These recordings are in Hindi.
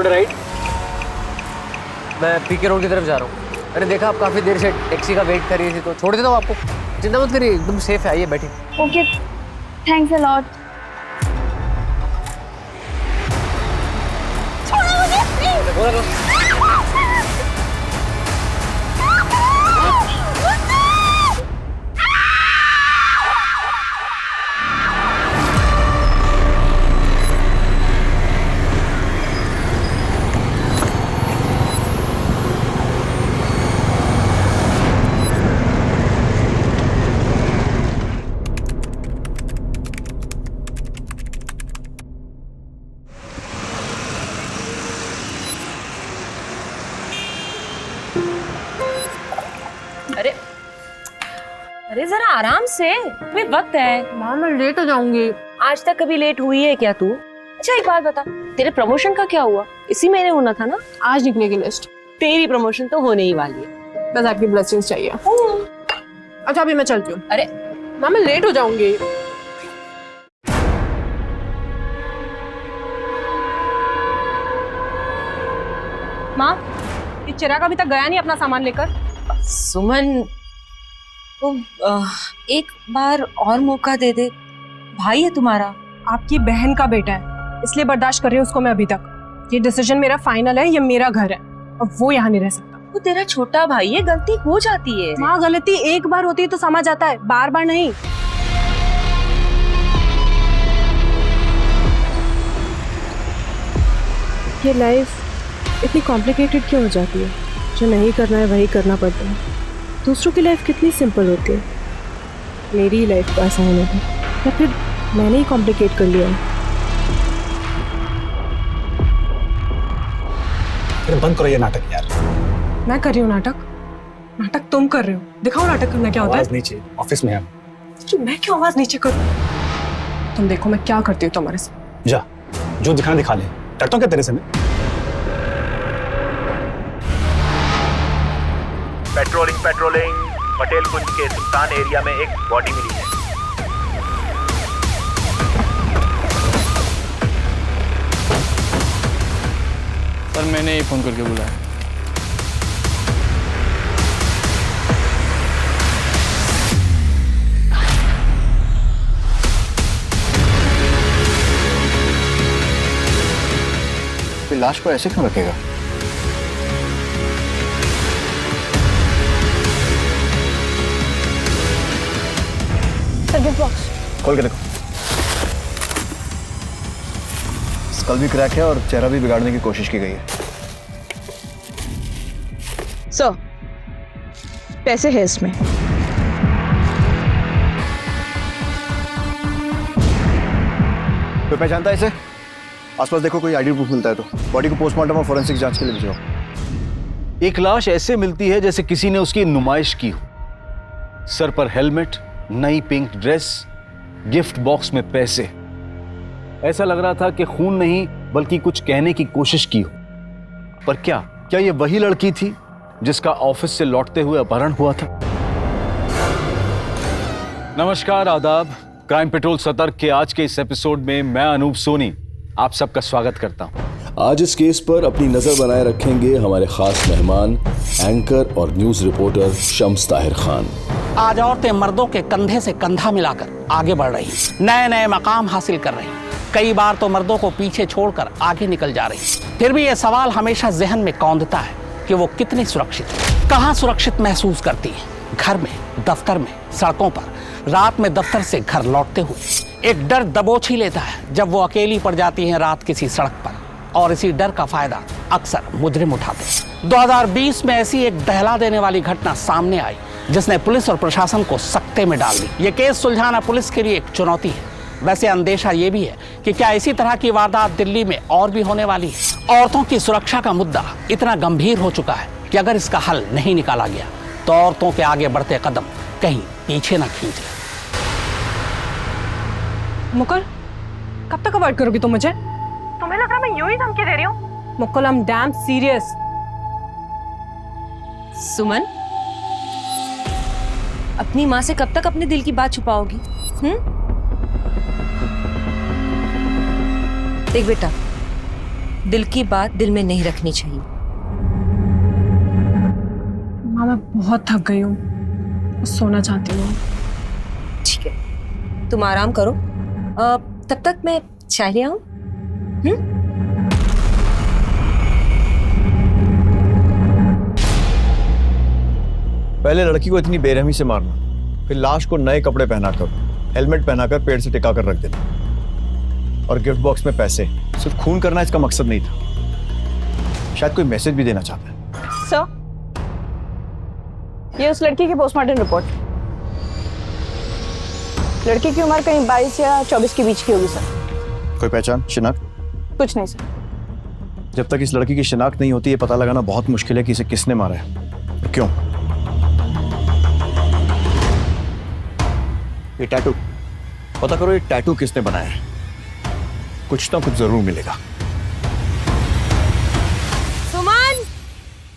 Road right. मैं पीके रोड की तरफ जा रहा हूँ। मैंने देखा आप काफ़ी देर से टैक्सी का वेट कर रही थी, तो छोड़ देता हूँ आपको। चिंता मत करिए, एकदम सेफ है। आइए बैठिए। Okay, thanks a lot. अरे अरे जरा आराम से, अभी वक्त है। माँ मैं लेट हो जाऊंगी। आज तक कभी लेट हुई है क्या तू? अच्छा एक बात बता, तेरे प्रमोशन का क्या हुआ? इसी महीने होना था ना? आज निकलेगी लिस्ट। तेरी प्रमोशन तो होने ही वाली है। बस आपकी ब्लेसिंग्स चाहिए। अच्छा अभी मैं चलती हूँ। अरे माँ मैं लेट हो जाऊंगी। माँ ये चिराग अभी तक गया नहीं अपना सामान लेकर। सुमन, तो एक बार और मौका दे दे। भाई है तुम्हारा। आपकी बहन का बेटा है, इसलिए बर्दाश्त कर रही हूँ उसको मैं अभी तक। ये डिसीजन मेरा फाइनल है, ये मेरा घर है और वो यहाँ नहीं रह सकता। वो तेरा छोटा भाई है, गलती हो जाती है। माँ गलती एक बार होती है तो समझ आता है, बार बार नहीं। ये लाइफ इतनी कॉम्प्लिकेटेड क्यों हो जाती है? जो नहीं करना है वही करना पड़ता है। दूसरों की लाइफ कितनी सिंपल होती है, मेरी लाइफ को आसान है या फिर मैंने ही कॉम्प्लिकेट कर लिया है? बंद करो ये नाटक यार। मैं कर रही हूँ नाटक? नाटक तुम कर रहे हो। दिखाओ नाटक करना क्या होता है। आवाज नीचे, ऑफिस में है। तो मैं क्यों आवाज नीचे करूँ? तुम देखो मैं क्या करती हूँ तुम्हारे साथ। जा, जो दिखाना दिखा ले। डरता हूँ क्या तेरे से मैं? पेट्रोलिंग पटेल कुंज के सुल्तान एरिया में एक बॉडी मिली है। सर मैंने ही फोन करके बुलाया। फिर लाश को ऐसे क्यों रखेगा? खोल के देखो। स्कल भी क्रैक है और चेहरा भी बिगाड़ने की कोशिश की गई है। सर पैसे है इसमें। कोई पहचानता है इसे? आसपास देखो, कोई आईडी प्रूफ मिलता है तो बॉडी को पोस्टमार्टम और फोरेंसिक जांच के लिए भिजवाओ। एक लाश ऐसे मिलती है जैसे किसी ने उसकी नुमाइश की हो। सर पर हेलमेट, नई पिंक ड्रेस, गिफ्ट बॉक्स में पैसे। ऐसा लग रहा था कि खून नहीं बल्कि कुछ कहने की कोशिश की हो। पर क्या ये वही लड़की थी जिसका ऑफिस से लौटते हुए अपहरण हुआ था? नमस्कार, आदाब। क्राइम पेट्रोल सतर्क के आज के इस एपिसोड में मैं अनूप सोनी आप सबका स्वागत करता हूं। आज इस केस पर अपनी नजर बनाए रखेंगे हमारे खास मेहमान, एंकर और न्यूज रिपोर्टर शम्स ताहिर खान। आज औरतें मर्दों के कंधे से कंधा मिलाकर आगे बढ़ रही, नए नए मकाम हासिल कर रही, कई बार तो मर्दों को पीछे छोड़कर आगे निकल जा रही। फिर भी ये सवाल हमेशा जहन में कौंधता है कि वो कितनी सुरक्षित है, कहाँ सुरक्षित महसूस करती है। घर में, दफ्तर में, सड़कों पर, रात में दफ्तर से घर लौटते हुए एक डर दबोच ही लेता है जब वो अकेली पड़ जाती है रात किसी सड़क पर, और इसी डर का फायदा अक्सर मुजरिम उठाते हैं। 2020 में ऐसी एक दहला देने वाली घटना सामने आई जिसने पुलिस और प्रशासन को सकते में डाल दी। ये केस सुलझाना पुलिस के लिए एक चुनौती है। वैसे अंदेशा ये भी है कि क्या इसी तरह की वारदात दिल्ली में और भी होने वाली है। औरतों की सुरक्षा का मुद्दा इतना गंभीर हो चुका है कि अगर इसका हल नहीं निकाला गया तो औरतों के आगे बढ़ते कदम कहीं पीछे ना खींच ले। मुकुल, कब तक अवॉइड करोगी तुम मुझे? तुम्हें लग रहा मैं यूं ही धमकी दे रही हूँ? Mukul, I am damn serious. Suman, अपनी माँ से कब तक अपने दिल की बात छुपाओगी? देख बेटा, दिल की बात दिल में नहीं रखनी चाहिए। माँ मैं बहुत थक गई हूँ, सोना चाहती हूँ। ठीक है, तुम आराम करो। तब तक मैं चाय ले आऊं? पहले लड़की को इतनी बेरहमी से मारना, फिर लाश को नए कपड़े पहनाकर, हेलमेट पहनाकर पेड़ से टिका कर रख देना, और गिफ्ट बॉक्स में पैसे। सिर्फ खून करना इसका मकसद नहीं था, शायद कोई मैसेज भी देना चाहता है। सर, ये उस लड़की की पोस्टमार्टम रिपोर्ट। लड़की की उम्र कहीं 22 या 24 के बीच की होगी सर। कोई पहचान, शिनाख्त? कुछ नहीं सर। जब तक इस लड़की की शिनाख्त नहीं होती, ये पता लगाना बहुत मुश्किल है कि इसे किसने मारा है और क्यों। ये टैटू, पता करो ये टैटू किसने बनाया है। कुछ ना कुछ जरूर मिलेगा। सुमन,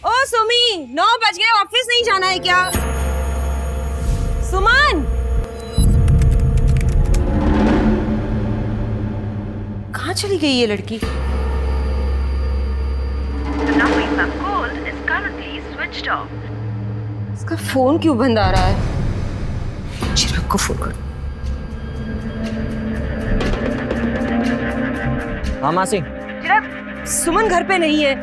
ओ सुमी, 9 बज गए, ऑफिस नहीं जाना है क्या? सुमन, कहाँ चली गई ये लड़की? इसका फोन क्यों बंद आ रहा है? चिराग को फोन करो। हाँ मासी। चिराग, सुमन घर पे नहीं है,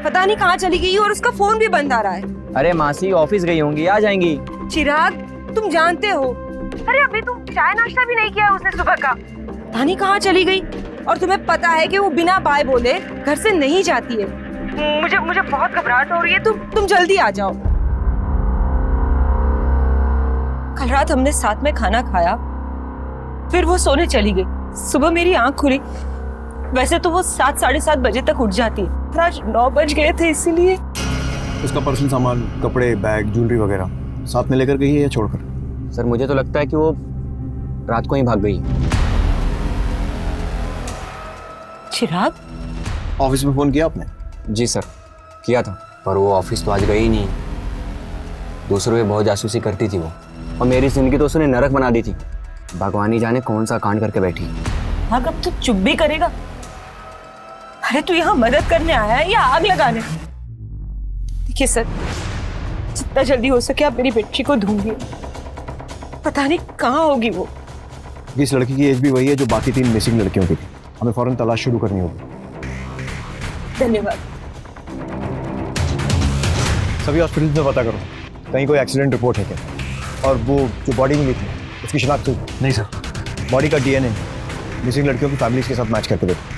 पता नहीं कहाँ चली गई और उसका फोन भी बंद आ रहा है। अरे मासी ऑफिस गई होंगी, आ जाएंगी। चिराग, तुम जानते हो, अरे अभी तुम चाय नाश्ता भी नहीं किया उसने सुबह का। पता नहीं कहाँ चली गई, और तुम्हें पता है कि वो बिना बाय बोले घर से नहीं जाती है। मुझे बहुत घबराहट हो रही है, तुम जल्दी आ जाओ। कल रात हमने साथ में खाना खाया, फिर वो सोने चली गई। सुबह मेरी आंख खुली, वैसे तो वो 7 साढ़े 7 बजे तक उठ जाती है, पर आज 9 बज गए थे, इसीलिए। उसका पर्सनल सामान, कपड़े, बैग, ज्वेलरी वगैरह साथ में लेकर गई है या छोड़कर? सर मुझे तो लगता है कि वो रात को ही भाग गई। चिराग, ऑफिस में फोन किया आपने? जी सर, किया था, पर वो ऑफिस तो आज गई ही नहीं। दूसरों पे बहुत जासूसी करती थी वो, और मेरी जिंदगी तो उसने नरक बना दी थी। भगवान ही जाने कौन सा कांड करके बैठी। हाँ, अब तो चुप भी करेगा? अरे तू यहाँ मदद करने आया है या आग लगाने? देखिए सर, जितना जल्दी हो सके आप मेरी बेटी को ढूंढिए, पता नहीं कहाँ होगी वो। इस लड़की की एज भी वही है जो बाकी 3 मिसिंग लड़कियों की थी। हमें फौरन तलाश शुरू करनी होगी। धन्यवाद। सभी हॉस्पिटल्स में पता करो, कहीं कोई एक्सीडेंट रिपोर्ट है क्या? और वो जो बॉडी मिली थी, उसकी शिनाख्त हुई? नहीं सर। बॉडी का DNA मिसिंग लड़कियों की फैमिलीज के साथ मैच करके देखो।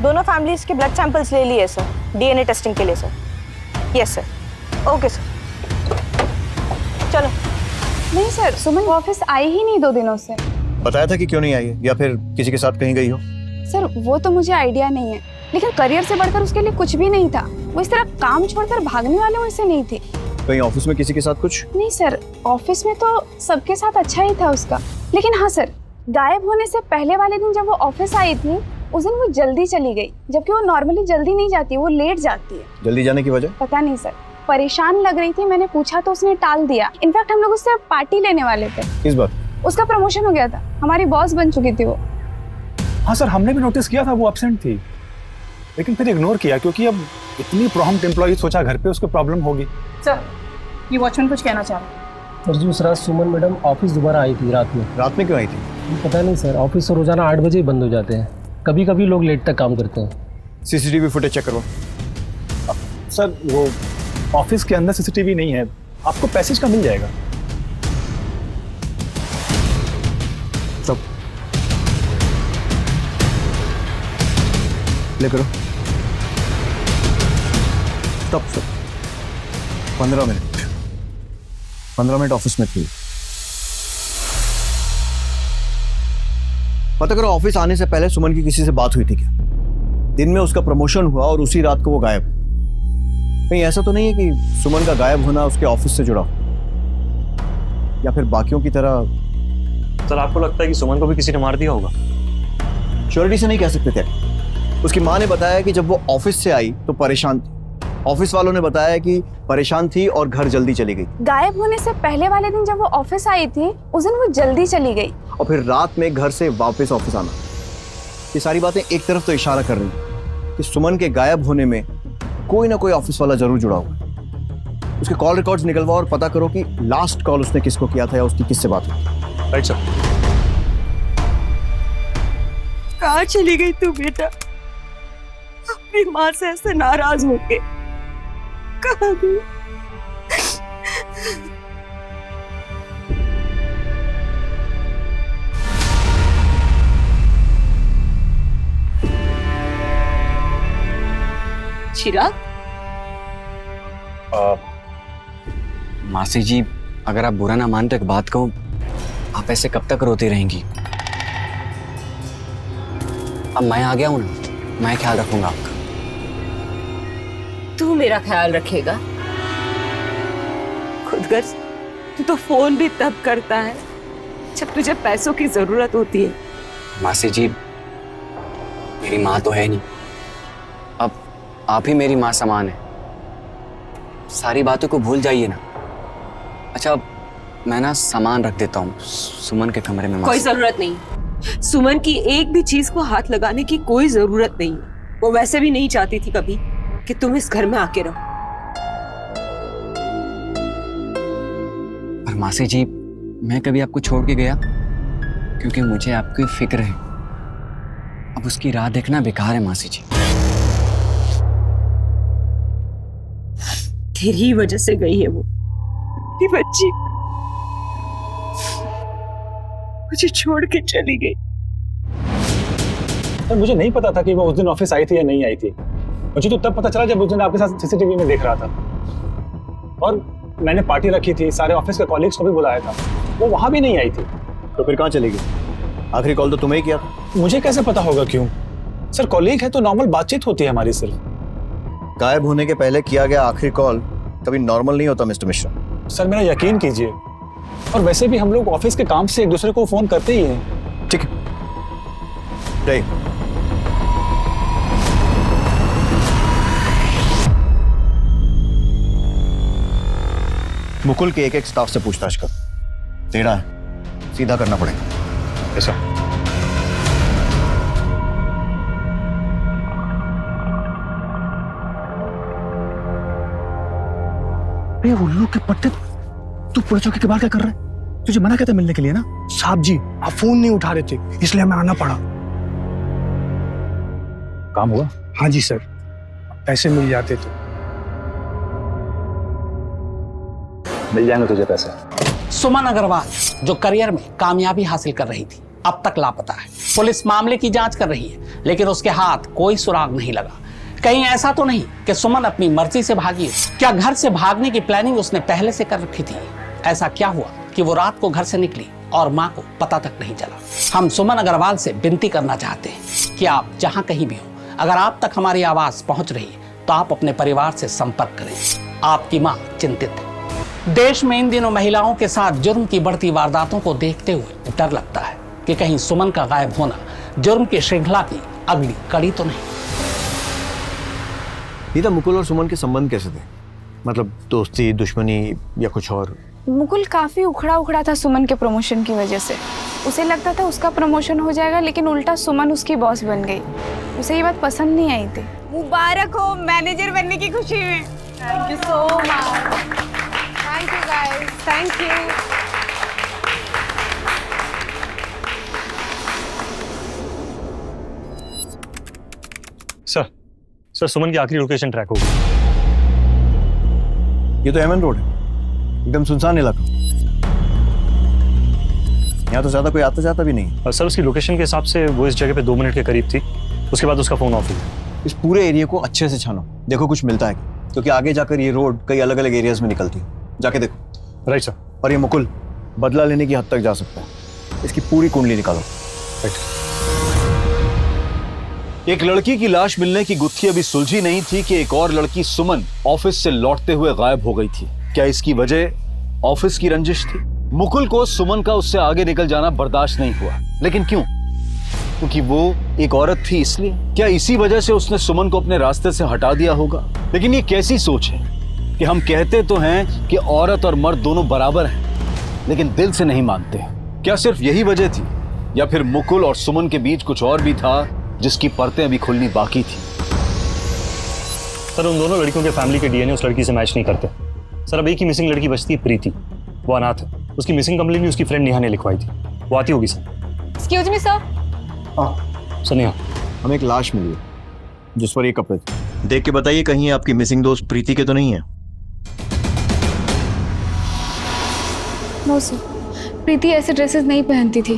दोनों फैमिलीज के ब्लड सैंपल्स ले लिए सर, DNA टेस्टिंग के लिए sir. Yes sir. Okay sir, चलो। नहीं सर, सुमन ऑफिस आई ही नहीं 2 दिनों से। बताया था कि क्यों नहीं आई है, या फिर किसी के साथ कहीं गई हो? सर वो तो मुझे आइडिया नहीं है, लेकिन करियर से बढ़कर उसके लिए कुछ भी नहीं था। वो इस तरह काम छोड़कर भागने वाले वैसे नहीं थी। कहीं ऑफिस में किसी के साथ कुछ? नहीं सर, ऑफिस में तो सबके साथ अच्छा ही था उसका, लेकिन हाँ सर, गायब होने से पहले वाले दिन जब वो ऑफिस आई थी, उस दिन वो जल्दी चली गई, जबकि वो नॉर्मली जल्दी नहीं जाती, वो लेट जाती है। जल्दी जाने की वजह? पता नहीं सर, परेशान लग रही थी, मैंने पूछा तो उसने टाल दिया। इनफैक्ट हम लोग उससे पार्टी लेने वाले थे। किस बात? उसका प्रमोशन हो गया था, हमारी बॉस बन चुकी थी वो। हाँ सर, हमने भी नोटिस किया था वो एब्सेंट थी, लेकिन फिर इग्नोर किया क्योंकि अब इतनी प्रॉम्प्ट एम्प्लॉई, सोचा घर पे उसको प्रॉब्लम होगी। सर, ये वॉचमैन कुछ कहना चाह रहा है। सर जी, उस रात सुमन मैडम ऑफिस दोबारा आई थी रात में। रात में क्यों आई थी? पता नहीं सर, ऑफिस तो रोजाना 8 बजे ही बंद हो जाते हैं, कभी कभी लोग लेट तक काम करते हैं। CCTV फुटेज चेक करो। सर वो ऑफिस के अंदर CCTV नहीं है, आपको पैसेज का मिल जाएगा। सब प्ले करो। Stop sir. 15 मिनट ऑफिस में थी। पता करो ऑफिस आने से पहले सुमन की किसी से बात हुई थी क्या? दिन में उसका प्रमोशन हुआ और उसी रात को वो गायब। कहीं ऐसा तो नहीं है कि सुमन का गायब होना उसके ऑफिस से जुड़ा हो, या फिर बाकियों की तरह सर आपको लगता है कि सुमन को भी किसी ने मार दिया होगा? श्योरिटी से नहीं कह सकते थे। उसकी माँ ने बताया कि जब वो ऑफिस से आई तो परेशान थी। ऑफिस वालों ने बताया कि परेशान थी और घर जल्दी चली गई। गायब होने से पहले वाले दिन जब वो ऑफिस आई थी उस दिन वो जल्दी चली गई और फिर रात में घर से वापस ऑफिस आना। ये सारी बातें एक तरफ तो इशारा कर रही हैं कि सुमन के गायब होने में कोई ना कोई ऑफिस वाला जरूर जुड़ा हुआ है। उसके कॉल रिकॉर्ड्स निकलवाओ और पता करो कि लास्ट कॉल उसने किसको किया था या उसकी किससे बात हुई। Right sir. कहाँ चली गई तू बेटा? अपनी माँ से ऐसे नाराज होके कहाँ गई? चिराग? मासी जी, अगर आप बुरा ना मानते एक बात कहूं, आप ऐसे कब तक रोती रहेंगी? अब मैं आ गया हूं ना, मैं ख्याल रखूंगा आपका। तू मेरा ख्याल रखेगा? खुदगर्ज, तू तो फोन भी तब करता है जब तुझे पैसों की जरूरत होती है। मासी जी, मेरी माँ तो है नहीं, अब आप ही मेरी माँ समान है। सारी बातों को भूल जाइए ना। अच्छा, मैं ना सामान रख देता हूँ सुमन के कमरे में। कोई जरूरत नहीं, सुमन की एक भी चीज को हाथ लगाने की कोई जरूरत नहीं। वो वैसे भी नहीं चाहती थी कभी कि तुम इस घर में आके रहो। पर मासी जी, मैं कभी आपको छोड़ के गया? क्योंकि मुझे आपकी फिक्र है। अब उसकी राह देखना बेकार है मासी जी। तेरी वजह से गई है वो, ये बच्ची मुझे छोड़ के चली गई। तो मुझे नहीं पता था कि वो उस दिन ऑफिस आई थी या नहीं आई थी। मुझे तो तब पता चला जब उस दिन आपके साथ सीसीटीवी में देख रहा था। और मैंने पार्टी रखी थी, सारे ऑफिस के कॉलीग्स को भी बुलाया था, वो वहां भी नहीं आई थी। तो फिर कहाँ चली गई? आखिरी कॉल तो तुम्हें ही किया था। मुझे कैसे पता होगा? क्यों सर, कॉलीग है तो नॉर्मल बातचीत होती है हमारी। सिर्फ गायब होने के पहले किया गया आखिरी कॉल कभी नॉर्मल नहीं होता मिस्टर मिश्रा। सर मेरा यकीन कीजिए, और वैसे भी हम लोग ऑफिस के काम से एक दूसरे को फोन करते ही हैं। ठीक है, मुकुल के एक स्टाफ से पूछताछ कर। टेढ़ा है, सीधा करना पड़ेगा। ऐसा उल्लू के पट्टे, तू पुलिस चौकी के बाहर क्या कर रहा है? तुझे मना किया था मिलने के लिए ना? साहब जी, आप फोन नहीं उठा रहे थे, इसलिए हमें आना पड़ा। काम हुआ? हाँ जी सर, पैसे मिल जाते तो। मिल जाएंगे तुझे पैसे। सुमन अग्रवाल जो करियर में कामयाबी हासिल कर रही थी, अब तक लापता है। पुलिस मामले की जांच कर रही है, लेकिन उसके हाथ कोई सुराग नहीं लगा। कहीं ऐसा तो नहीं कि सुमन अपनी मर्जी से भागी? क्या घर से भागने की प्लानिंग उसने पहले से कर रखी थी? ऐसा क्या हुआ कि वो रात को घर से निकली और माँ को पता तक नहीं चला? हम सुमन अग्रवाल से विनती करना चाहते हैं कि आप जहाँ कहीं भी हो, अगर आप तक हमारी आवाज पहुंच रही है तो आप अपने परिवार से संपर्क करें। आपकी माँ चिंतित है। देश में इन दिनों महिलाओं के साथ जुर्म की बढ़ती वारदातों को देखते हुए डर लगता है कि कहीं सुमन का गायब होना जुर्म की श्रृंखला की अगली कड़ी तो नहीं। नीता, मुकुल और सुमन के संबंध कैसे थे? मतलब दोस्ती, दुश्मनी या कुछ और? मुकुल काफी उखड़ा उखड़ा था सुमन के प्रमोशन की वजह से। उसे लगता था उसका प्रमोशन हो जाएगा, लेकिन उल्टा सुमन उसकी बॉस बन गई। उसे ये बात पसंद नहीं आई थी। मुबारक हो मैनेजर बनने की खुशी में। Thank you so much. Thank you guys, thank you. Sir, Suman की आखिरी लोकेशन ट्रैक हो गई। ये तो एमएन रोड है, एकदम सुनसान इलाका। यहाँ तो ज्यादा कोई आता जाता भी नहीं। सर, उसकी लोकेशन के हिसाब से वो इस जगह पे 2 मिनट के करीब थी, उसके बाद उसका फोन ऑफ हो गया। इस पूरे एरिया को अच्छे से छानो, देखो कुछ मिलता है, क्योंकि आगे जाकर ये रोड कई अलग अलग एरियाज में निकलती है। जाके देखो। Right sir. और ये मुकुल बदला लेने की हद तक जा सकता है, इसकी पूरी कुंडली निकालो। राइट। एक लड़की की लाश मिलने की गुत्थी अभी सुलझी नहीं थी कि एक और लड़की सुमन ऑफिस से लौटते हुए गायब हो गई थी। क्या इसकी वजह ऑफिस की रंजिश थी? मुकुल को सुमन का उससे आगे निकल जाना बर्दाश्त नहीं हुआ। लेकिन क्यों? क्योंकि वो एक औरत थी इसलिए? क्या इसी वजह से उसने सुमन को अपने रास्ते से हटा दिया होगा? लेकिन ये कैसी सोच है कि हम कहते तो हैं कि औरत और मर्द दोनों बराबर हैं, लेकिन दिल से नहीं मानते। क्या सिर्फ यही वजह थी, या फिर मुकुल और सुमन के बीच कुछ और भी था जिसकी परतें अभी खुलनी बाकी थी? सर उन दोनों लड़कियों के फैमिली के डीएनए उस लड़की से मैच नहीं करते। सर अब एक ही मिसिंग लड़की बचती है, प्रीति। वो अनाथ है। उसकी मिसिंग कंप्लेंट भी उसकी फ्रेंड नेहा ने लिखवाई थी। वो आती होगी sir. Excuse me sir. Sir Neha, हमें एक लाश मिली है जिस पर ये कपड़े थे। देख के बताइए कहीं आपकी मिसिंग दोस्त प्रीति के तो नहीं है? नो सर, प्रीति ऐसे ड्रेसेस नहीं पहनती थी।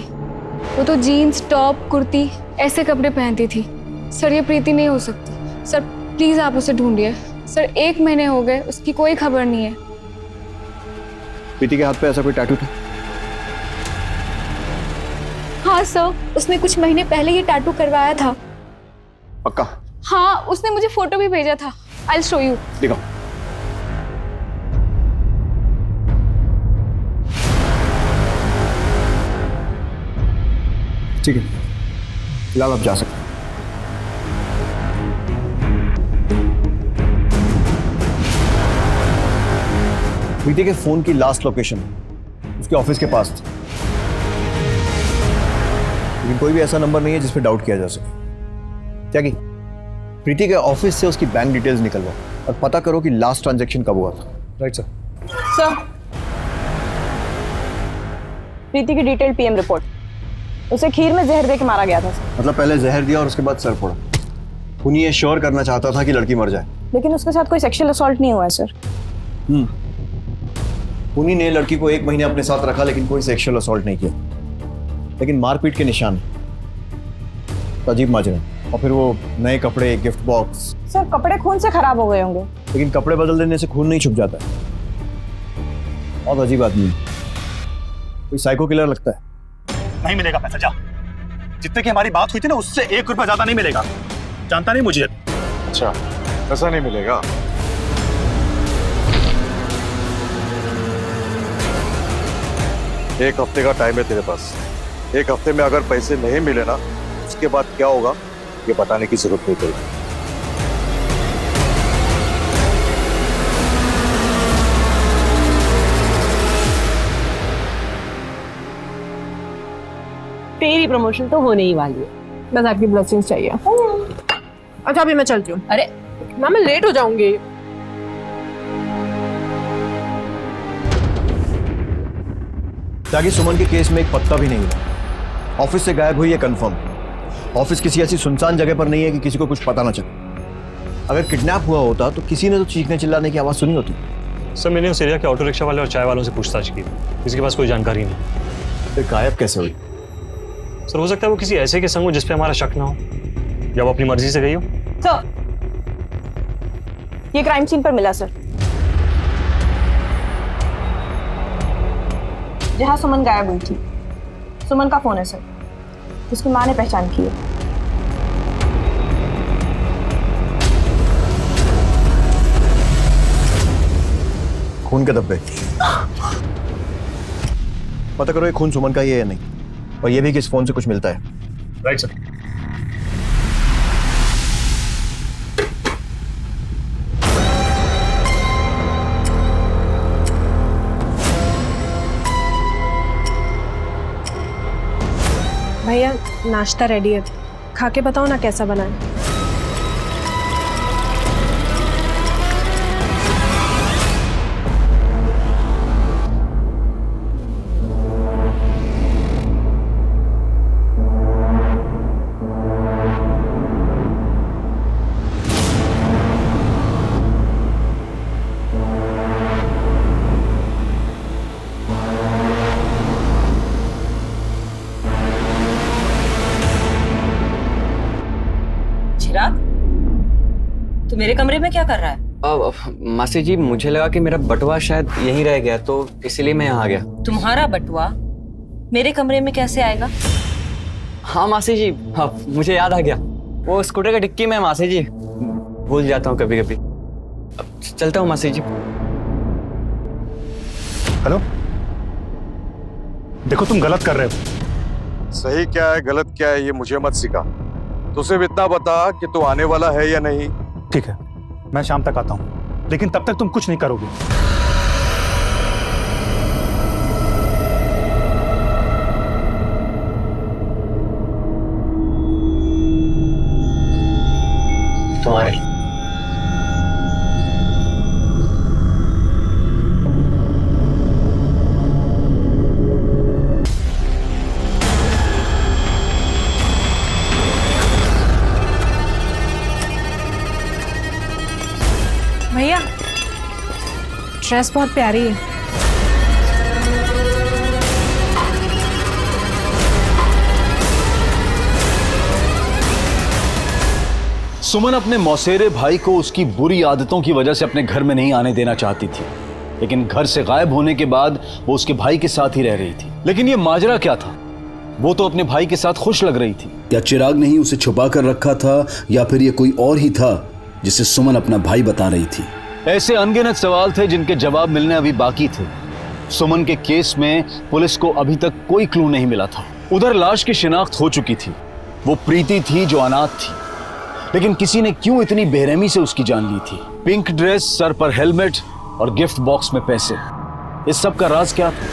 वो तो जीन्स, टॉप, कुर्ती ऐसे कपड़े पहनती थी। सर ये प्रीति नहीं हो सकती। सर प्लीज आप उसे ढूंढिए। सर 1 महीने हो गए, उसकी कोई खबर नहीं है। प्रीति के हाथ पे ऐसा कोई टैटू था? हाँ सर, उसने कुछ महीने पहले ये टैटू करवाया था। पक्का? हाँ, उसने मुझे फोटो भी भेजा था। I will show you. दिखाओ। ठीक है, फिलहाल आप जा सकते हैं। प्रीति के फोन की लास्ट लोकेशन उसके ऑफिस के पास थी, लेकिन कोई भी ऐसा नंबर नहीं है जिस पे डाउट किया जा सके। क्या की प्रीति के ऑफिस से उसकी बैंक डिटेल्स निकलवाओ और पता करो कि लास्ट ट्रांजैक्शन कब हुआ था। Right sir. सर, प्रीति की डिटेल्ड पीएम रिपोर्ट। उसे खीर में जहर दे के मारा गया था सर। मतलब पहले जहर दिया और उसके बाद सर फोड़ा। खूनी ये श्योर करना चाहता था कि लड़की मर जाए। लेकिन उसके साथ कोई सेक्सुअल असॉल्ट नहीं हुआ है सर। खूनी ने लड़की को 1 महीने अपने साथ रखा लेकिन कोई सेक्सुअल असॉल्ट नहीं किया, लेकिन मारपीट के निशान। तो अजीब माजरा। और फिर वो नए कपड़े, गिफ्ट बॉक्स। सर कपड़े खून से खराब हो गए होंगे। लेकिन कपड़े बदल देने से खून नहीं छुप जाता है। बहुत अजीब आदमी, कोई साइको किलर लगता है। नहीं मिलेगा पैसा, जा। जितने की हमारी बात हुई थी ना, उससे 1 रुपया ज्यादा नहीं मिलेगा। जानता नहीं मुझे। अच्छा, पैसा नहीं मिलेगा? एक हफ्ते का टाइम है तेरे पास। 1 हफ्ते में अगर पैसे नहीं मिले ना, उसके बाद क्या होगा ये बताने की जरूरत नहीं पड़ेगी। तेरी प्रमोशन तो होने ही वाली है, बस आपकी ब्लेसिंग्स चाहिए। अच्छा अभी मैं चलती हूँ। अरे मैं लेट हो जाऊंगी। ताकि सुमन के केस में एक पत्ता भी नहीं हुआ। ऑफिस से गायब हुई है कंफर्म। ऑफिस किसी ऐसी सुनसान जगह पर नहीं है कि किसी को कुछ पता ना चले। अगर किडनैप हुआ होता तो किसी ने तो चीखने चिल्लाने की आवाज सुनी होती। सर मैंने उस एरिया के ऑटो रिक्शा वाले और चाय वालों से पूछताछ की, किसी के पास कोई जानकारी नहीं। फिर गायब कैसे हुई? सर हो सकता है वो किसी ऐसे के संग हो जिस पे हमारा शक ना हो, या वो अपनी मर्जी से गई हो। सर ये क्राइम सीन पर मिला सर, जहां सुमन गायब हुई थी। सुमन का फोन है सर, उसकी मां ने पहचान की है। खून के धब्बे। पता करो ये खून सुमन का ही है या नहीं, और ये भी कि इस फोन से कुछ मिलता है। Right sir. भैया नाश्ता रेडी है, खा के बताओ ना कैसा बना है। तू मेरे कमरे में क्या कर रहा है? मासी जी मुझे लगा कि मेरा बटुआ शायद यहीं रह गया, तो इसलिए मैं यहाँ आ गया। तुम्हारा बटुआ मेरे कमरे में कैसे आएगा? हाँ मासी जी, हाँ मुझे याद आ गया, वो स्कूटर का डिक्की में। मासी जी भूल जाता हूँ कभी कभी। चलता हूँ मासी जी। हेलो देखो तुम गलत कर रहे हो। सही क्या है गलत क्या है ये मुझे मत सिखा। तू सिर्फ इतना बता कि तू आने वाला है या नहीं। ठीक है, मैं शाम तक आता हूं, लेकिन तब तक तुम कुछ नहीं करोगे। तुम्हारे भैया ड्रेस बहुत प्यारी है। सुमन अपने मौसेरे भाई को उसकी बुरी आदतों की वजह से अपने घर में नहीं आने देना चाहती थी, लेकिन घर से गायब होने के बाद वो उसके भाई के साथ ही रह रही थी। लेकिन ये माजरा क्या था? वो तो अपने भाई के साथ खुश लग रही थी। क्या चिराग ने ही उसे छुपा कर रखा था या फिर ये कोई और ही था जिसे सुमन अपना भाई बता रही थी? ऐसे अनगिनत सवाल थे जिनके जवाब मिलने अभी बाकी थे। सुमन के केस में पुलिस को अभी तक कोई क्लू नहीं मिला था। उधर लाश की शिनाख्त हो चुकी थी, वो प्रीति थी जो अनाथ थी, लेकिन किसी ने क्यों इतनी बेरहमी से उसकी जान ली थी? पिंक ड्रेस, सर पर हेलमेट और गिफ्ट बॉक्स में पैसे, इस सब का राज क्या था?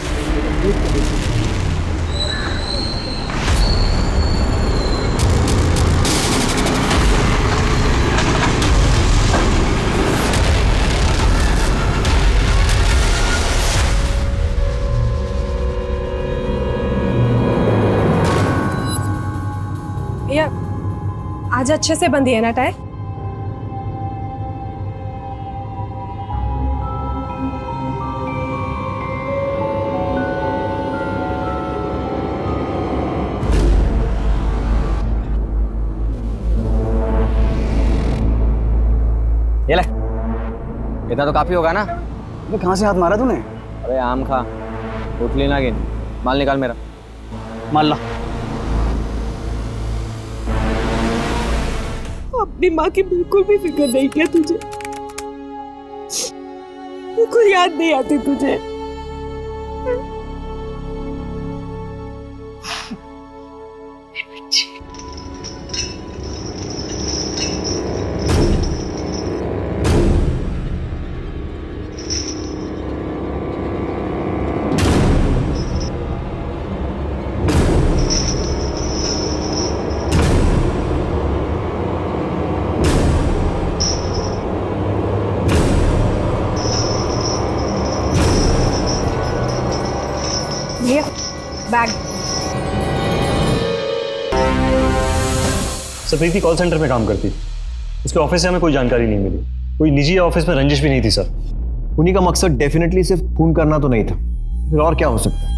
भैया आज अच्छे से बंधी है ना टाई? ये ले, इतना तो काफी होगा ना? अबे कहाँ से हाथ मारा तूने? अबे आम खा, उठ लेना गिन, माल निकाल मेरा। माल ला। अपनी माँ की बिल्कुल भी फिक्र नहीं किया तुझे, बिल्कुल याद नहीं आती तुझे। भैया बैग। सर प्रीति कॉल सेंटर में काम करती, उसके ऑफिस से हमें कोई जानकारी नहीं मिली। कोई निजी ऑफिस में रंजिश भी नहीं थी सर। उन्हीं का मकसद डेफिनेटली सिर्फ खून करना तो नहीं था, फिर और क्या हो सकता है?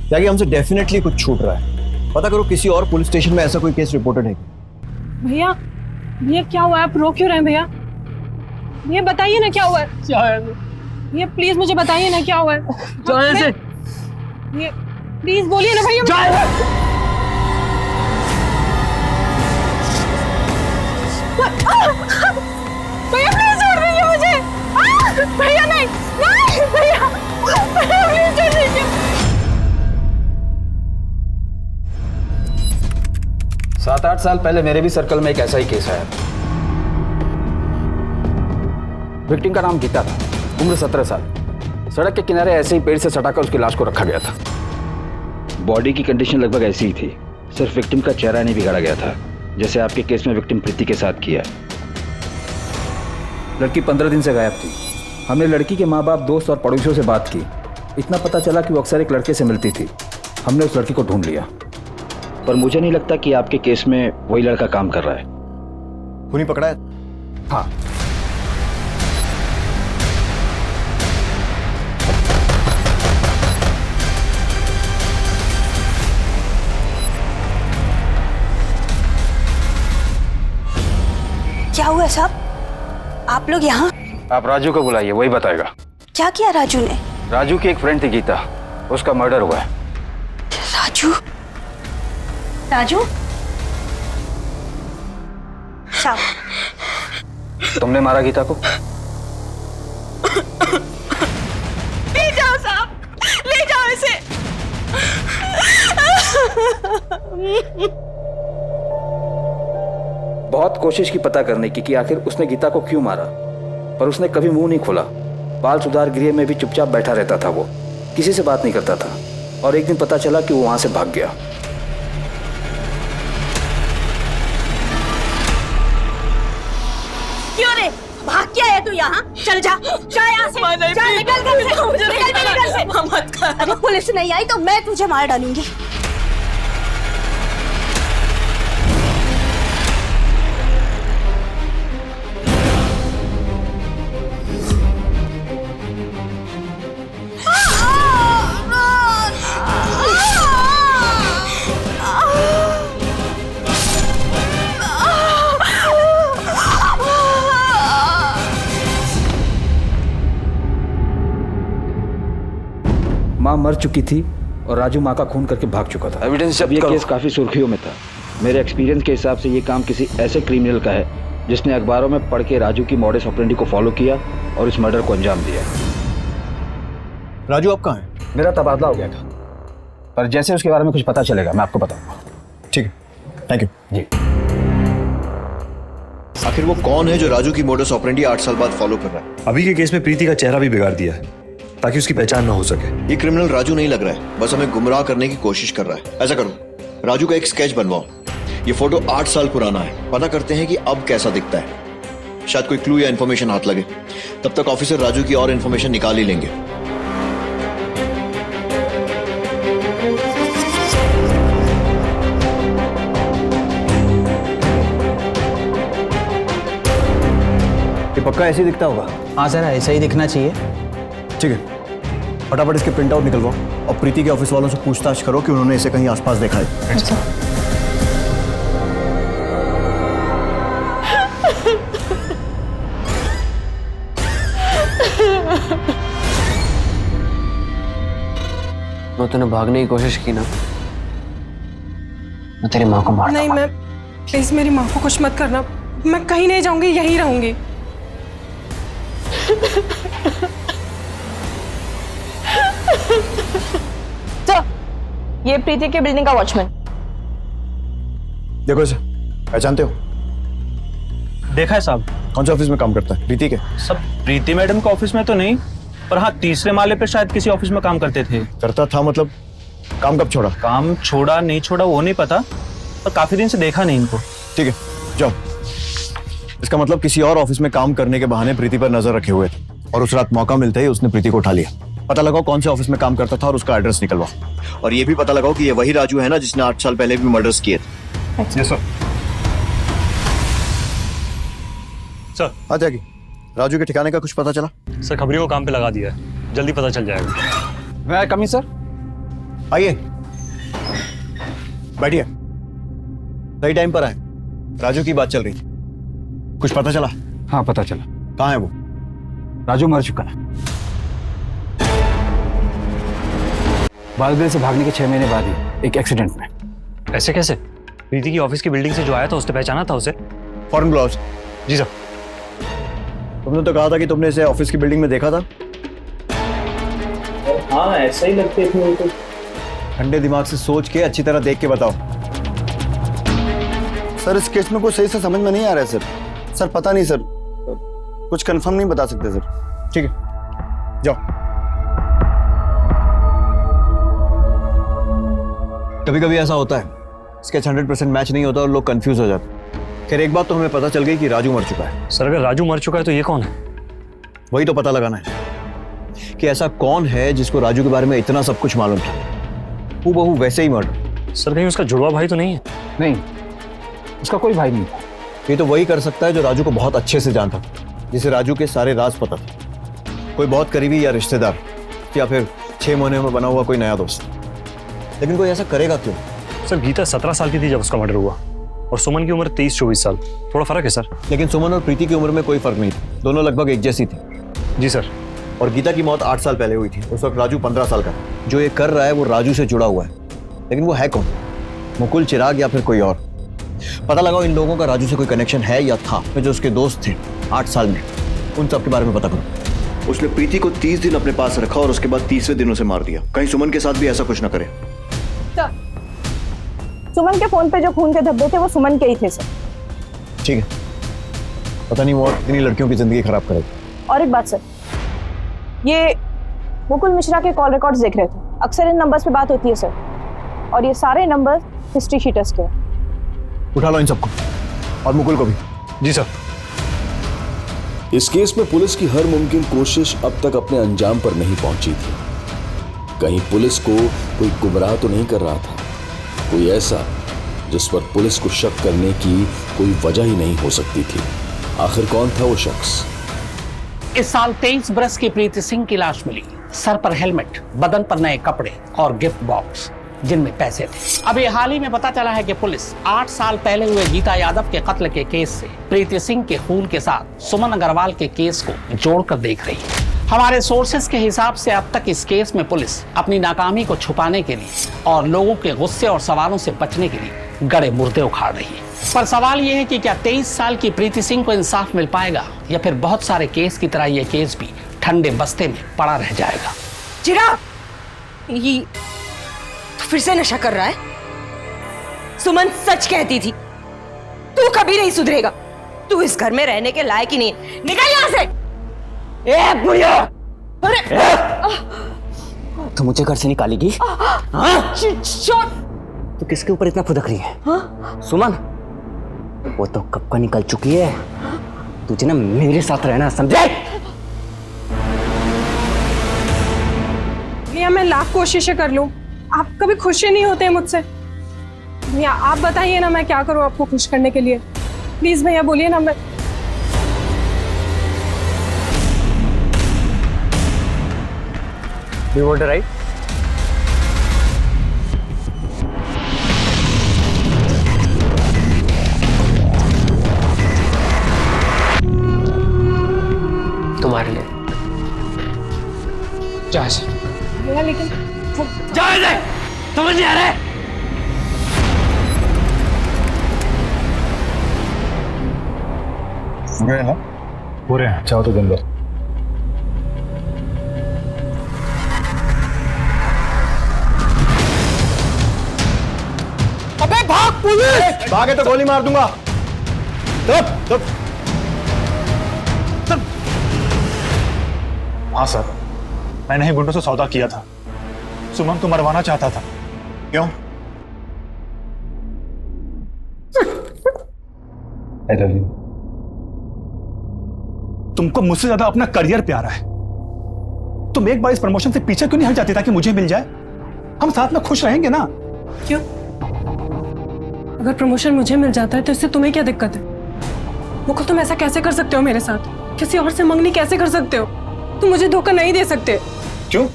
क्या कि हमसे डेफिनेटली कुछ छूट रहा है। पता करो किसी और पुलिस स्टेशन में ऐसा कोई केस रिपोर्टेड है। भैया भैया क्या हुआ है? आप रो क्यों रहे हैं भैया? भैया बताइए ना क्या हुआ है? क्या है? भैया प्लीज मुझे बताइए ना क्या हुआ है? जाए से। भैया प्लीज बोलिए ना भैया। भैया प्लीज छोड़ दीजिए मुझे। भैया नहीं नहीं भैया प्लीज छोड़ दीजिए। 7-8 साल पहले मेरे भी सर्कल में एक ऐसा ही केस आया। विक्टिम का नाम गीता था, उम्र 17 साल। सड़क के किनारे ऐसे ही पेड़ से सटाकर उसकी लाश को रखा गया था। बॉडी की कंडीशन लगभग ऐसी ही थी, सिर्फ विक्टिम का चेहरा नहीं बिगाड़ा गया था, जैसे आपके केस में विक्टिम प्रीति के साथ किया। लड़की 15 दिन से गायब थी। हमने लड़की के माँ बाप, दोस्त और पड़ोसियों से बात की। इतना पता चला कि वो अक्सर एक लड़के से मिलती थी। हमने उस लड़की को ढूंढ लिया, पर मुझे नहीं लगता कि आपके केस में वही लड़का काम कर रहा है। खूनी पकड़ा है? हाँ। क्या हुआ साहब? आप लोग यहाँ? आप राजू को बुलाइए, वही बताएगा। क्या किया राजू ने? राजू की एक फ्रेंड थी गीता, उसका मर्डर हुआ है। राजू? राजू? साहब तुमने मारा गीता को? ले जाओ साहब, ले जाओ इसे। बहुत कोशिश की पता करने की कि आखिर उसने गीता को क्यों मारा, पर उसने कभी मुंह नहीं खोला। बाल सुधार गृह में भी चुपचाप बैठा रहता था वो, किसी से बात नहीं करता था। और एक दिन पता चला कि वो वहां से भाग गया। क्यों रे, भाग क्या है तू यहाँ? चल जा, जा यहाँ से, जा, निकल घर से, निकल मेरे घर से। मत कर। अगर पुलिस नहीं आई तो मैं तुझे मार डालूंगी। माँ मर चुकी थी और राजू माँ का खून करके भाग चुका था। एविडेंस जब्त ये करो। केस काफी सुर्खियों में था। मेरे एक्सपीरियंस के हिसाब से ये काम किसी ऐसे क्रिमिनल का है जिसने अखबारों में पढ़ के राजू की मॉडस ऑपरेंडी को फॉलो किया और इस मर्डर को अंजाम दिया। राजू आप कहाँ हैं? मेरा तबादला हो गया था, पर जैसे उसके बारे में कुछ पता चलेगा मैं आपको बताऊंगा। ठीक है, थैंक यू जी। आखिर वो कौन है जो राजू की मोडस ऑपरेंडी 8 साल बाद फॉलो कर रहा है? अभी के केस में प्रीति का चेहरा भी बिगाड़ दिया है ताकि उसकी पहचान ना हो सके। ये क्रिमिनल राजू नहीं लग रहा है, बस हमें गुमराह करने की कोशिश कर रहा है। ऐसा करो, राजू का एक स्केच बनवाओ। ये फोटो 8 साल पुराना है, पता करते हैं कि अब कैसा दिखता है। शायद कोई क्लू या इन्फॉर्मेशन हाथ लगे। तब तक ऑफिसर राजू की और इन्फॉर्मेशन निकाल ही लेंगे। ये पक्का ऐसे ही दिखता होगा? हाँ सर, ऐसा ही दिखना चाहिए। ठीक है, फटाफट इसके प्रिंट आउट निकलवाओ और प्रीति के ऑफिस वालों से पूछताछ करो कि उन्होंने इसे कहीं आसपास देखा है। अच्छा। वो तूने भागने की कोशिश की ना, मैं तेरी माँ को मार नहीं, मैं प्लीज मेरी माँ को कुछ मत करना। मैं कहीं नहीं जाऊंगी, यहीं रहूंगी। तो ये प्रीति के बिल्डिंग का वॉचमैन। देखो इसे, पहचानते हो? देखा है साहब। कौन से ऑफिस में काम करता है? प्रीति के? सब प्रीति मैडम के ऑफिस में तो नहीं, पर हाँ तीसरे माले पे शायद किसी ऑफिस में काम करते थे। करता था मतलब? काम कब छोड़ा? काम छोड़ा नहीं छोड़ा वो नहीं पता, पर काफी दिन से देखा नहीं इनको। ठीक है, जाओ। इसका मतलब किसी और ऑफिस में काम करने के बहाने प्रीति पर नजर रखे हुए थे और उस रात मौका मिलते ही उसने प्रीति को उठा लिया। पता लगाओ कौन से ऑफिस में काम करता था और उसका एड्रेस निकलवाओ। और ये भी पता लगाओ कि ये वही राजू है ना जिसने 8 साल पहले भी मर्डर्स किए थे। Yes sir. सर। हाँ त्यागी, राजू के ठिकाने का कुछ पता चला? सर खबरियों को काम पे लगा दिया है, जल्दी पता चल जाएगा। मैं कमी सर? आइए, बैठिए। सही टाइम पर आए। राजू की बात चल रही थी, कुछ पता चला? हाँ पता चला। कहाँ है वो? राजू मर चुका है। बालगृह से भागने के 6 महीने बाद ही एक एक्सीडेंट में। ऐसे कैसे? प्रीति की ऑफिस की बिल्डिंग से जो आया था उसने पहचाना था उसे? Foreign blouse. जी सर। तुमने तो कहा था कि तुमने इसे ऑफिस की बिल्डिंग में देखा था। हाँ ऐसा ही लगते थे। तो ठंडे दिमाग से सोच के अच्छी तरह देख के बताओ। सर इस केस में कुछ सही से समझ में नहीं आ रहा है सर। सर पता नहीं सर, कुछ कंफर्म नहीं बता सकते सर। ठीक है, जाओ। कभी कभी ऐसा होता है, स्केच 100% मैच नहीं होता और लोग कंफ्यूज हो जाते। खैर एक बात तो हमें पता चल गई कि राजू मर चुका है। सर अगर राजू मर चुका है तो ये कौन है? वही तो पता लगाना है कि ऐसा कौन है जिसको राजू के बारे में इतना सब कुछ मालूम था। हूबहू वैसे ही मर्डर। सर कहीं उसका जुड़वा भाई तो नहीं है? नहीं, उसका कोई भाई नहीं था। ये तो वही कर सकता है जो राजू को बहुत अच्छे से जानता था, जिसे राजू के सारे राज पता था। कोई बहुत करीबी या रिश्तेदार, या फिर 6 महीने में बना हुआ कोई नया दोस्त। लेकिन कोई ऐसा करेगा क्यों? सर गीता 17 साल की थी जब उसका मर्डर हुआ और सुमन की उम्र 23-24 साल। थोड़ा फर्क है सर। लेकिन सुमन और प्रीति की उम्र में कोई फर्क नहीं था, दोनों लगभग एक जैसी थी। जी सर। और गीता की मौत 8 साल पहले हुई थी, उस वक्त राजू 15 साल का था। जो ये कर रहा है वो राजू से जुड़ा हुआ है, लेकिन वो है कौन? मुकुल, चिराग या फिर कोई और? पता लगाओ इन लोगों का राजू से कोई कनेक्शन है या था। जो उसके दोस्त थे 8 साल में, उन सब के बारे में पता करो। उसने प्रीति को 30 दिन अपने पास रखा और उसके बाद 30वें दिन उसे मार दिया। कहीं सुमन के साथ भी ऐसा कुछ ना करे। सुमन के फोन पे जो खून के धब्बे थे वो सुमन के ही थे सर। ठीक है, पता नहीं वो और कितनी लड़कियों की जिंदगी खराब करेगा। और एक बात सर, ये मुकुल मिश्रा के कॉल रिकॉर्ड्स देख रहे थे। अक्सर इन नंबर्स पे बात होती है सर, और ये सारे नंबर हिस्ट्री शीटर्स के हैं। उठा लो इन सबको और मुकुल को भी। जी सर। इस केस में पुलिस की हर मुमकिन कोशिश अब तक अपने अंजाम पर नहीं पहुंची थी। कहीं पुलिस को कोई गुमराह तो नहीं कर रहा था, कोई ऐसा जिस पर पुलिस को शक करने की कोई वजह ही नहीं हो सकती थी। आखिर कौन था वो शख्स? इस साल 23 बरस की प्रीति सिंह की लाश मिली। सर पर हेलमेट, बदन पर नए कपड़े और गिफ्ट बॉक्स जिनमें पैसे थे। अभी हाल ही में पता चला है कि पुलिस 8 साल पहले हुए गीता यादव के कत्ल के केस से प्रीति सिंह के खून के साथ सुमन अग्रवाल के केस को जोड़कर देख रही है। हमारे सोर्सेस के हिसाब से अब तक इस केस में पुलिस अपनी नाकामी को छुपाने के लिए और लोगों के गुस्से और सवालों से बचने के लिए गड़े मुर्दे उखाड़ रही है। पर सवाल यह है कि क्या 23 साल की प्रीति सिंह को इंसाफ मिल पाएगा या फिर बहुत सारे केस की तरह यह केस भी ठंडे बस्ते में पड़ा रह जाएगा। चिराग, ये तो फिर से नशा कर रहा है। सुमन सच कहती थी, तू कभी नहीं सुधरेगा। तू इस घर में रहने के लायक ही नहीं है। निकल यहां से। ए बुढ़िया! अरे तो मुझे घर से निकालेगी? तो किसके ऊपर इतना फुदक रही है? सुमन, वो तो कब का निकल चुकी है। तुझे ना मेरे साथ रहना, समझे? भैया मैं लाख कोशिशें कर लूं, आप कभी खुश ही नहीं होते मुझसे। भैया आप बताइए ना मैं क्या करूं आपको खुश करने के लिए। प्लीज भैया बोलिए ना। मैं You want to write? तुम्हारे लिए। जहाज भैया लेकिन जहाज है, समझ नहीं आ रहा है? पूरे हैं? पूरे हैं। चाहो तो दिन भर। अबे भाग पुलिस! भागे तो गोली मार दूंगा। हाँ सर, मैंने ही गुंडों से सौदा किया था। सुमन को मरवाना चाहता था। क्यों? I love you। तुमको मुझसे ज्यादा अपना करियर प्यारा है। तुम एक बार इस प्रमोशन से पीछे क्यों नहीं हट जाती ताकि मुझे मिल जाए? हम साथ में खुश रहेंगे ना। क्यों? अगर प्रमोशन मुझे मिल जाता है तो इससे तुम्हें क्या दिक्कत है? मुकुल तुम ऐसा कैसे कर सकते हो मेरे साथ? किसी और से मंगनी कैसे कर सकते हो? तुम मुझे धोखा नहीं दे सकते। क्यों?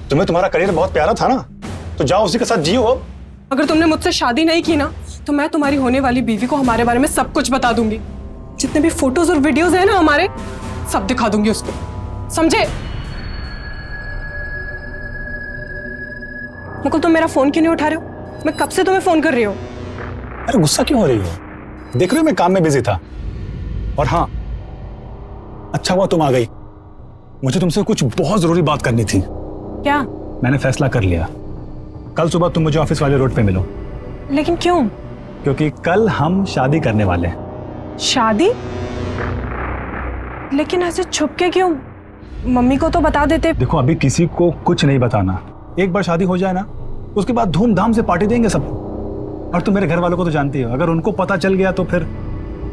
तुम्हें तुम्हारा करियर बहुत प्यारा था ना, तो जाओ उसी के साथ जियो। अगर तुमने मुझसे शादी नहीं की ना तो मैं तुम्हारी होने वाली बीवी को हमारे बारे में सब कुछ बता दूंगी। जितने भी फोटोज और वीडियोस हैं ना हमारे, सब दिखा दूंगी उसको, समझे? मुकुल तुम मेरा फोन क्यों नहीं उठा रहे हो? मैं कब से तुम्हें फोन कर रही हूँ। अरे गुस्सा क्यों हो रही हो? देख रहे हो मैं काम में बिजी था। और हाँ, अच्छा हुआ तुम आ गई। मुझे तुमसे कुछ बहुत जरूरी बात करनी थी। क्या? मैंने फैसला कर लिया। कल सुबह तुम मुझे ऑफिस वाले रोड पे मिलो। लेकिन क्यों? क्योंकि कल हम शादी करने वाले हैं। शादी? लेकिन ऐसे छुप के क्यों? मम्मी को तो बता देते। देखो अभी किसी को कुछ नहीं बताना। एक बार शादी हो जाए ना, उसके बाद धूमधाम से पार्टी देंगे सब। और तुम मेरे घर वालों को तो जानती हो, अगर उनको पता चल गया तो फिर।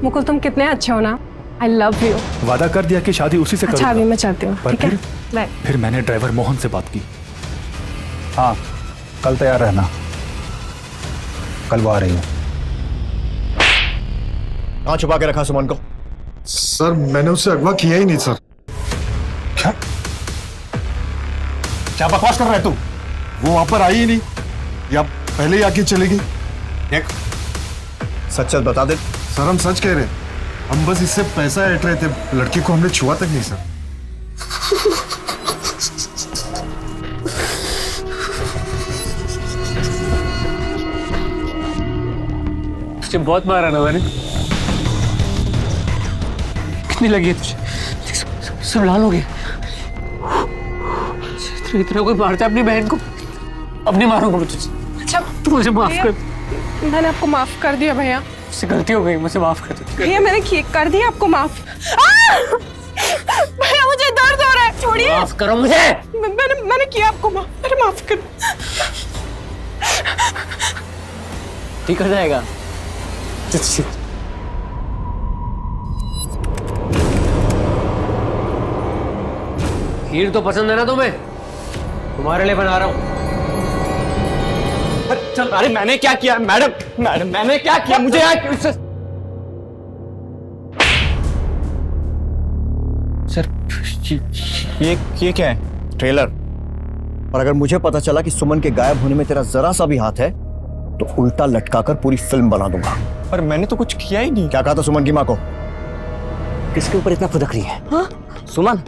मुकुल तुम कितने अच्छे हो ना। I love you। वादा कर दिया कि शादी उसी से करूंगा। अच्छा अभी मैं चलती हूँ। पर ठीक है? बाय। फिर मैंने ड्राइवर मोहन से बात की। हाँ, कल तैयार रहना, कल वो आ रही है। कहाँ छुपा के रखा सुमन को? सर मैंने उससे अगवा किया ही नहीं सर। क्या? क्या बकवास कर रहा है तू? वो वहां पर आई ही नहीं, या पहले ही आके चली गई। देख, सच सच बता दे। सर हम सच कह रहे हैं, हम बस इससे पैसा ऐंठ रहे थे। लड़की को हमने छुआ तक नहीं सर। तुझे बहुत मारा ना मैंने। कितनी लगी है तुझे? सब लाल हो गए। इतना कोई मारता है अपनी बहन को? अब नहीं मारूंगा मैं तुझे। अच्छा तू मुझे माफ कर। मैंने आपको माफ कर दिया भैया। मुझसे गलती हो गई, मुझे माफ कर दे। भैया मैंने कर दिया आपको माफ। भैया मुझे दर्द हो रहा है, छोड़िए। माफ करो मुझे। मैंने किया आपको माफ, मेरे माफ कर। ठीक हो जाएगा। खीर तो पसंद है ना तुम्हें? तुम्हारे लिए बना रहा हूं। चल, अरे मैंने क्या किया मैडम? मैंने क्या किया? मुझे सर ये क्या है? ट्रेलर। और अगर मुझे पता चला कि सुमन के गायब होने में तेरा जरा सा भी हाथ है तो उल्टा लटकाकर पूरी फिल्म बना दूंगा। पर मैंने तो कुछ किया ही नहीं। क्या कहा था सुमन की माँ को? किसके ऊपर इतना फुदक रही है? हाँ? सुमन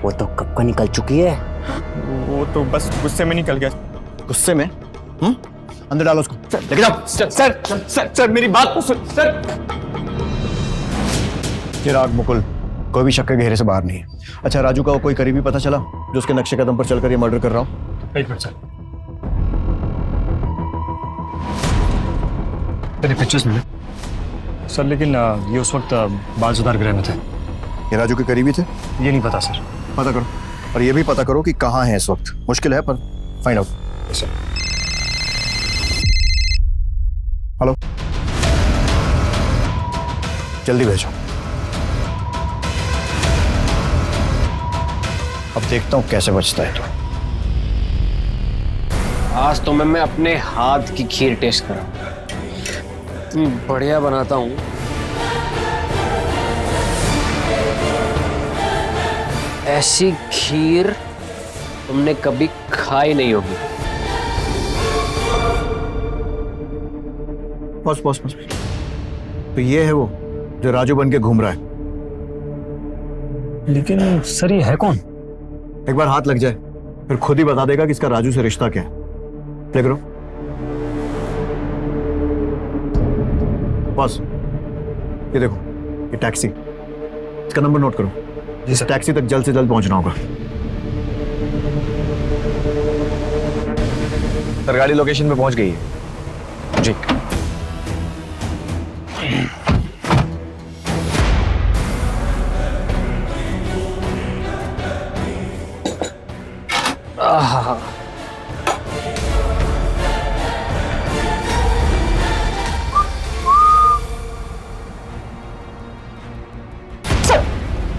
वो तो कब का निकल चुकी है। वो तो बस गुस्से में निकल गया। गुस्से में? अंदर डालो उसको, लेके जाओ। सर मेरी बात तो सुन सर। चिराग, मुकुल, कोई भी शक के घेरे से बाहर नहीं है। अच्छा, राजू का कोई करीबी पता चला जो उसके नक्शे कदम पर चलकर ये मर्डर कर रहा हो? एक मिनट सर, तेरे पिक्चर्स मिले सर, लेकिन ये उस वक्त बाल सुधार गृह में थे। ये राजू के करीबी थे? ये नहीं पता सर। पता करो, और ये भी पता करो कि कहाँ है इस वक्त। मुश्किल है पर फाइंड आउट। सर हेलो, जल्दी भेजो। अब देखता हूं कैसे बचता है। तो आज तो मैं अपने हाथ की खीर टेस्ट करा। इतनी बढ़िया बनाता हूं। ऐसी खीर तुमने कभी खाई नहीं होगी। बस। तो ये है वो जो राजू बन के घूम रहा है। लेकिन सर ये है कौन? एक बार हाथ लग जाए फिर खुद ही बता देगा कि इसका राजू से रिश्ता क्या है। प्ले करो। बस ये देखो, ये टैक्सी, इसका नंबर नोट करो। इस टैक्सी तक जल्द से जल्द पहुंचना होगा। सर गाड़ी लोकेशन पे पहुंच गई है जी।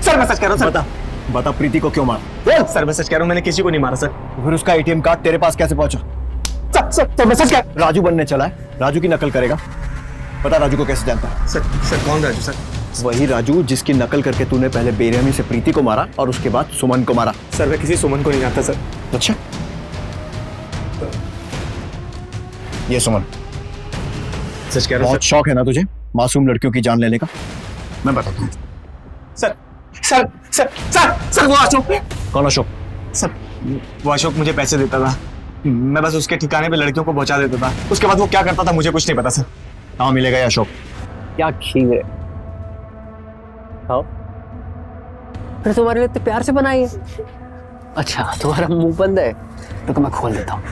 सर मैं सच कह रहा हूं सर। बता प्रीति को क्यों मारा? सर मैं सच कह रहा हूं, मैंने किसी को नहीं मारा सर। फिर उसका एटीएम कार्ड तेरे पास कैसे पहुंचा? सर मैं सच कह। राजू बनने चला है, राजू की नकल करेगा। पता राजू को कैसे जानता है? सर कौन राजू? सर वही राजू जिसकी नकल करके तूने पहले बेरहमी से प्रीति को मारा और उसके बाद सुमन को मारा। सर मैं किसी सुमन को नहीं जानता सर। अच्छा, ये सुमन। सच कह रहा हूं। बहुत शौक है ना तुझे मासूम लड़कियों की जान लेने का? मैं बताता हूँ। सर वो अशोक। कौन अशोक? सर वो अशोक मुझे पैसे देता था, मैं बस उसके ठिकाने पे लड़कियों को पहुंचा देता था। उसके बाद वो क्या करता था मुझे कुछ नहीं पता सर। कहाँ मिलेगा ये अशोक? क्या खीर है? खाओ। फिर तुम्हारे लिए इतने प्यार से बनाई है। अच्छा तुम्हारा मुंह बंद है तो मैं खोल देता हूँ।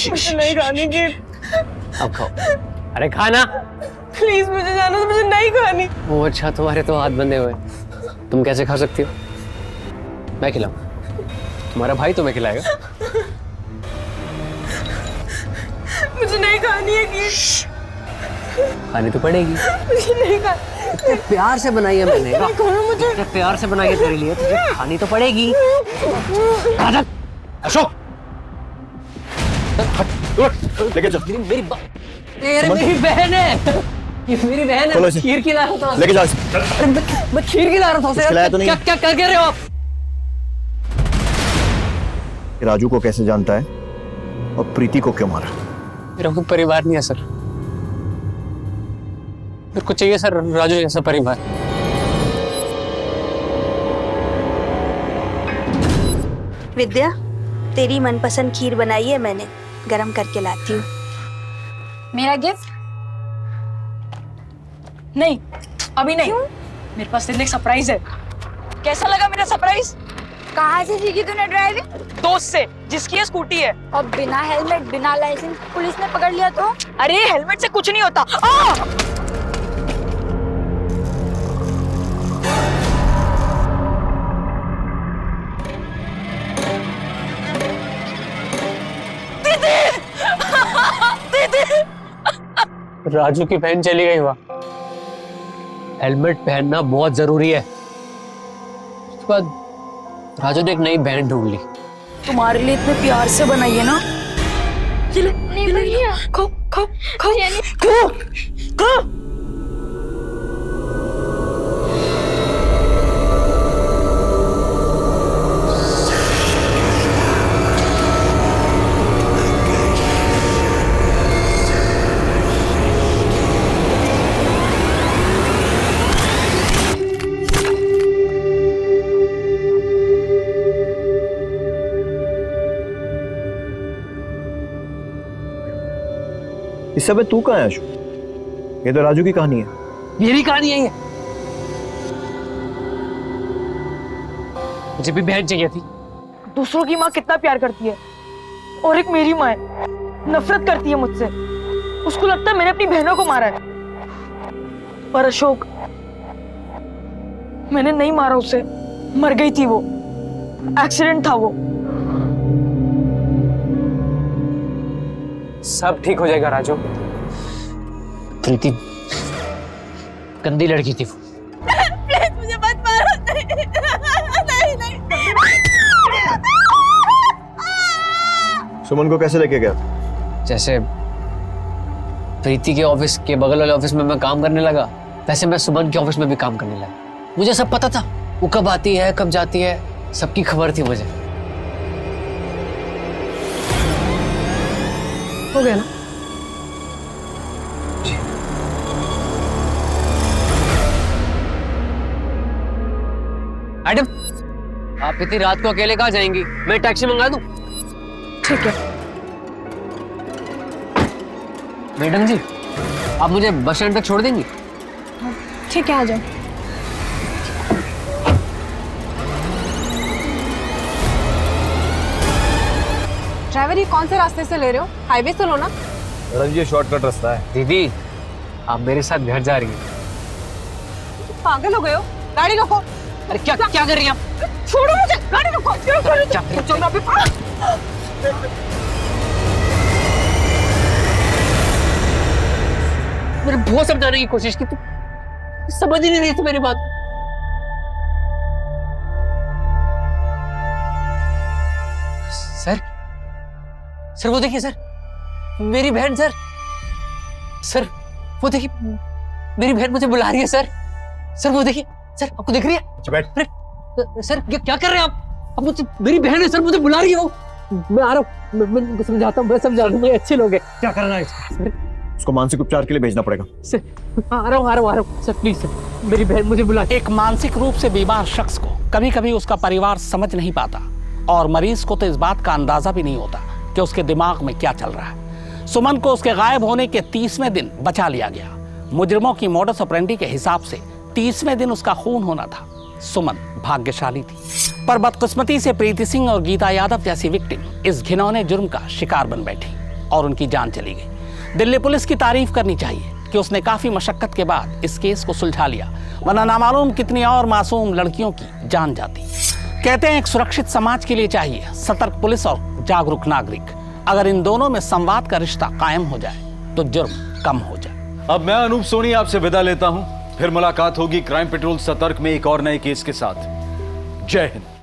मुझे नहीं खानी खीर। अब खाओ। अरे खाना प्लीज, मुझे जाना, तो मुझे नहीं खानी। वो अच्छा, तुम्हारे तो हाथ बंधे हुए, तुम कैसे खा सकती हो? मैं खिलाऊं? तुम्हारा भाई तुम्हें खिलाएगा। मुझे नहीं खानी है खीर। खानी तो पड़ेगी। मुझे नहीं खानी। इतने प्यार से बनाई है मैंने। मुझे इतने प्यार से बनाई है तेरे लिए, तुझे खानी तो पड़ेगी। अशोक लेके चल। मेरी बहन है, ये मेरी बहन है। खीर खिला रहा था। लेके जाओ। अरे मैं खीर खिला रहा था उसे। खिलाया तो नहीं? क्या कर रहे हो आप? राजू को कैसे जानता है और प्रीति को क्यों मारा? मेरा कोई परिवार नहीं है सर। मेरे को चाहिए सर राजू जैसा परिवार। विद्या, तेरी मनपसंद खीर बनाई है मैंने, गरम करके लाती हूँ। मेरा गिफ्ट? नहीं, अभी नहीं। मेरे पास तेरे लिए एक सरप्राइज है। कैसा लगा मेरा सरप्राइज? कहाँ से सीखी तूने ड्राइविंग? दोस्त से, जिसकी ये स्कूटी है। और बिना हेलमेट, बिना लाइसेंस पुलिस ने पकड़ लिया तो? अरे हेलमेट से कुछ नहीं होता। राजू की बहन चली गई वहां। हेलमेट पहनना बहुत जरूरी है। उसके बाद राजू ने एक नई बहन ढूंढ ली। तुम्हारे लिए इतने प्यार से बनाई है ना। चलो नहीं भैया, खो खो खो खो खो। इस समय तू कहाँ है आशु? ये तो राजू की कहानी है। मेरी कहानी है ये। मुझे भी बहन चाहिए थी। दूसरों की माँ कितना प्यार करती है, और एक मेरी माँ है, नफरत करती है मुझसे। उसको लगता है मैंने अपनी बहनों को मारा है। पर अशोक, मैंने नहीं मारा उसे, मर गई थी वो। एक्सीडेंट था वो। सब ठीक हो जाएगा राजू। प्रीति गंदी लड़की थी वो। प्लीज मुझे मत मारो। नहीं नहीं। सुमन को कैसे लेके गया? जैसे प्रीति के ऑफिस के बगल वाले ऑफिस में मैं काम करने लगा, वैसे मैं सुमन के ऑफिस में भी काम करने लगा। मुझे सब पता था, वो कब आती है कब जाती है, सबकी खबर थी मुझे। हो गया ना? मैडम, आप इतनी रात को अकेले कहाँ जाएंगी? मैं टैक्सी मंगा दूं? ठीक है। मैडम जी, आप मुझे बस स्टैंड तक छोड़ देंगी? ठीक है, आ जाओ। ड्राइवर, ये कौन से रास्ते से ले रहे हो? हाईवे से लो ना। मैडम जी, ये शॉर्टकट रास्ता है। दीदी, आप मेरे साथ घर जा रही हैं। पागल हो गए हो? गाड़ी रोको। अरे क्या क्या कर रही हैं आप? छोड़ो मुझे, गाड़ी रोको। चलो अभी। मैंने बहुत समझाने की कोशिश की, तू समझ ही नहीं रही थी मेरी बात। सर वो देखिए सर, मेरी बहन सर वो देखिए, मेरी बहन मुझे बुला रही है सर वो देखिए सर, आपको दिख रही है? अरे सर क्या कर रहे हैं आप? अब मुझे, मेरी बहन है सर, मुझे बुला रही है वो। मैं आ रहा हूँ, मैं उनको समझाता हूँ, मैं समझा दूंगा, अच्छे लोग हैं। क्या करना है सर? उसको मानसिक उपचार के लिए भेजना पड़ेगा। सर आ रहा हूँ सर, प्लीज सर, मेरी बहन मुझे बुला। एक मानसिक रूप से बीमार शख्स को कभी कभी उसका परिवार समझ नहीं पाता, और मरीज को तो इस बात का अंदाजा भी नहीं होता कि उसके दिमाग में क्या चल रहा है। सुमन को उसके गायब होने के 30वें दिन बचा लिया गया। मुजरिमों की मोडस ऑपरेंडी के हिसाब से 30वें दिन उसका खून होना था। सुमन भाग्यशाली थी, पर बदकिस्मती से प्रीति सिंह और गीता यादव जैसी विक्टिम इस घिनौने जुर्म का शिकार बन बैठी और उनकी जान चली गई। दिल्ली पुलिस की तारीफ करनी चाहिए कि उसने काफी मशक्कत के बाद इस केस को सुलझा लिया, वरना नामालूम कितनी और मासूम लड़कियों की जान जाती। कहते हैं एक सुरक्षित समाज के लिए चाहिए सतर्क पुलिस और जागरूक नागरिक। अगर इन दोनों में संवाद का रिश्ता कायम हो जाए तो जुर्म कम हो जाए। अब मैं अनूप सोनी आपसे विदा लेता हूं, फिर मुलाकात होगी क्राइम पेट्रोल सतर्क में एक और नए केस के साथ। जय हिंद।